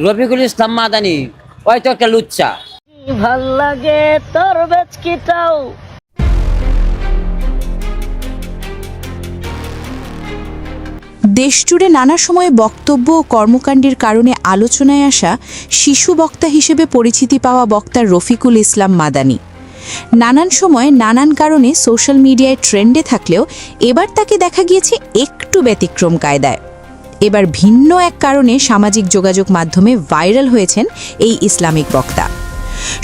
রফিকুল ইসলাম মাদানি ওই তো একটা লুচ্চা। ভাল লাগে তোর বেচকিটাও। দেশজুড়ে নানা সময়ে বক্তব্য ও কর্মকাণ্ডের কারণে আলোচনায় আসা শিশু বক্তা হিসেবে পরিচিতি পাওয়া বক্তা রফিকুল ইসলাম মাদানি নানান সময়ে নানান কারণে সোশ্যাল মিডিয়ায় ট্রেন্ডে থাকলেও এবার তাকে দেখা গিয়েছে একটু ব্যতিক্রম কায়দায়। এবার ভিন্ন এক কারণে সামাজিক যোগাযোগ মাধ্যমে ভাইরাল হয়েছেন এই ইসলামিক বক্তা।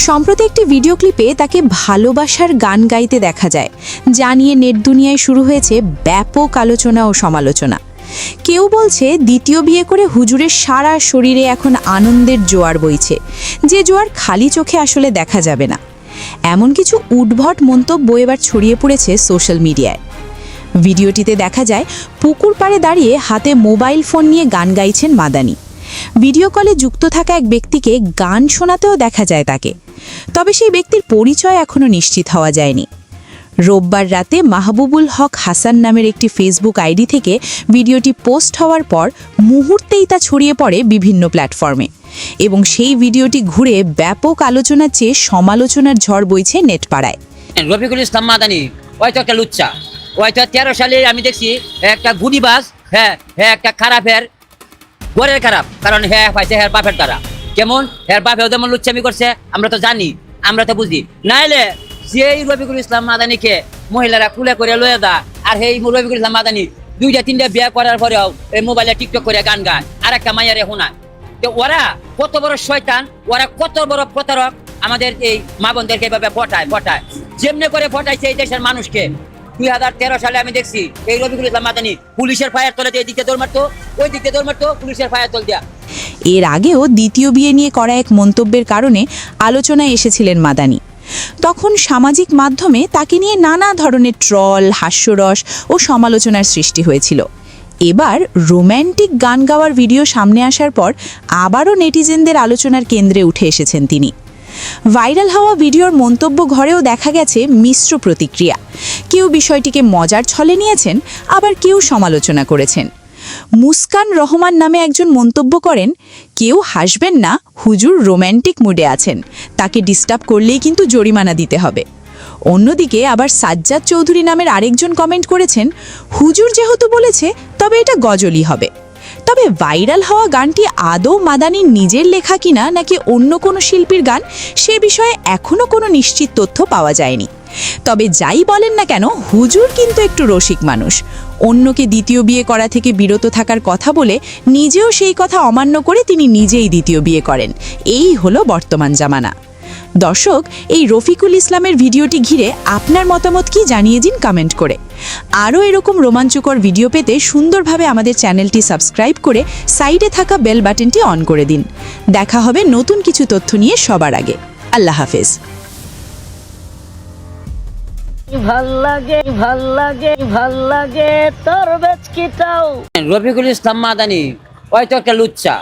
সম্প্রতি একটি ভিডিও ক্লিপে তাকে ভালোবাসার গান গাইতে দেখা যায়, যা নিয়ে নেট দুনিয়ায় শুরু হয়েছে ব্যাপক আলোচনা ও সমালোচনা। কেউ বলছে দ্বিতীয় বিয়ে করে হুজুরের সারা শরীরে এখন আনন্দের জোয়ার বইছে, যে জোয়ার খালি চোখে আসলে দেখা যাবে না। এমন কিছু উদ্ভট মন্তব্য এবার ছড়িয়ে পড়েছে সোশ্যাল মিডিয়ায়। ভিডিওটিতে দেখা যায় পুকুর পাড়ে দাঁড়িয়ে হাতে মোবাইল ফোন নিয়ে গান গাইছেন মাদানি। ভিডিও কলে যুক্ত থাকা এক ব্যক্তিকে গান শোনাতেও দেখা যায় তাকে, তবে সেই ব্যক্তির পরিচয় এখনও নিশ্চিত হওয়া যায়নি। রোববার রাতে মাহবুবুল হক হাসান নামের একটি ফেসবুক আইডি থেকে ভিডিওটি পোস্ট হওয়ার পর মুহূর্তেই তা ছড়িয়ে পড়ে বিভিন্ন প্ল্যাটফর্মে, এবং সেই ভিডিওটি ঘুরে ব্যাপক আলোচনা চেয়ে সমালোচনার ঝড় বইছে নেটপাড়ায়। রফিকুল ইসলাম মাদানি ওই তো একটা লুচ্চা। ওই তো 13 সালে আমি দেখছি একটা গুনিবাস, একটা খারাপের গড়ের খারাপ, কারণ পাইছে বাপের দ্বারা। কেমন বাপেও যেমন লুচ্চামি করছে আমরা তো জানি, আমরা তো বুঝি। নাইলে সেই রফিকুল ইসলাম মাদানিকে মহিলারা কুলে করে লয়ে দা, আর সেই রফিকুল ইসলাম মাদানি 2-3টা বিয়ে করার পরেও এই মোবাইলে টিকটক করে গান গায় আর একটা মাইয়ারে শোনা। তো ওরা কত বড় শয়তান, ওরা কত বড় প্রতারক, আমাদের এই মা বোনদেরকে এভাবে পটায় যেমনি করে পটাইছে এই দেশের মানুষকে। 2013 সালে আমি দেখছি এই রফিকুল ইসলাম মাদানি পুলিশের ফায়ার তলে এই দিকে দৌড় মারতো, ওই দিকে দৌড় মারতো, পুলিশের ফায়ার তল দিয়া। এর আগেও দ্বিতীয় বিয়ে নিয়ে করা এক মন্তব্যের কারণে আলোচনায় এসেছিলেন মাদানি। তখন সামাজিক মাধ্যমে তাকে নিয়ে নানা ধরনের ট্রল, হাস্যরস ও সমালোচনার সৃষ্টি হয়েছিল। এবার রোম্যান্টিক গান গাওয়ার ভিডিও সামনে আসার পর আবারও নেটিজেনদের আলোচনার কেন্দ্রে উঠে এসেছেন তিনি। ভাইরাল হওয়া ভিডিওর মন্তব্য ঘরেও দেখা গেছে মিশ্র প্রতিক্রিয়া। কেউ বিষয়টিকে মজার ছলে নিয়েছেন, আবার কেউ সমালোচনা করেছেন। মুস্কান রহমান নামে একজন মন্তব্য করেন, কেউ হাসবেন না, হুজুর রোম্যান্টিক মুডে আছেন, তাকে ডিস্টার্ব করলেই কিন্তু জরিমানা দিতে হবে। অন্যদিকে আবার সাজ্জাদ চৌধুরী নামের আরেকজন কমেন্ট করেছেন, হুজুর যেহেতু বলেছে তবে এটা গজলই হবে। তবে ভাইরাল হওয়া গানটি আদৌ মাদানির নিজের লেখা কিনা নাকি অন্য কোনো শিল্পীর গান, সে বিষয়ে এখনও কোনো নিশ্চিত তথ্য পাওয়া যায়নি। তবে যাই বলেন না কেন, হুজুর কিন্তু একটু রসিক মানুষ। অন্যকে দ্বিতীয় বিয়ে করা থেকে বিরত থাকার কথা বলে নিজেও সেই কথা অমান্য করে তিনি নিজেই দ্বিতীয় বিয়ে করেন। এই হলো বর্তমান জামানা। দর্শক, এই রফিকুল ইসলামের ভিডিওটি ঘিরে আপনার মতামত কি জানিয়ে দিন কমেন্ট করে। আরও এরকম রোমাঞ্চকর ভিডিও পেতে সুন্দরভাবে আমাদের চ্যানেলটি সাবস্ক্রাইব করে সাইডে থাকা বেল বাটনটি অন করে দিন। দেখা হবে নতুন কিছু তথ্য নিয়ে সবার আগে। আল্লাহ হাফেজ। ভাল লাগে তোর বেচকিটাও। রফিকুল ইসলাম মাদানি ওই তো একটা লুচ্চা।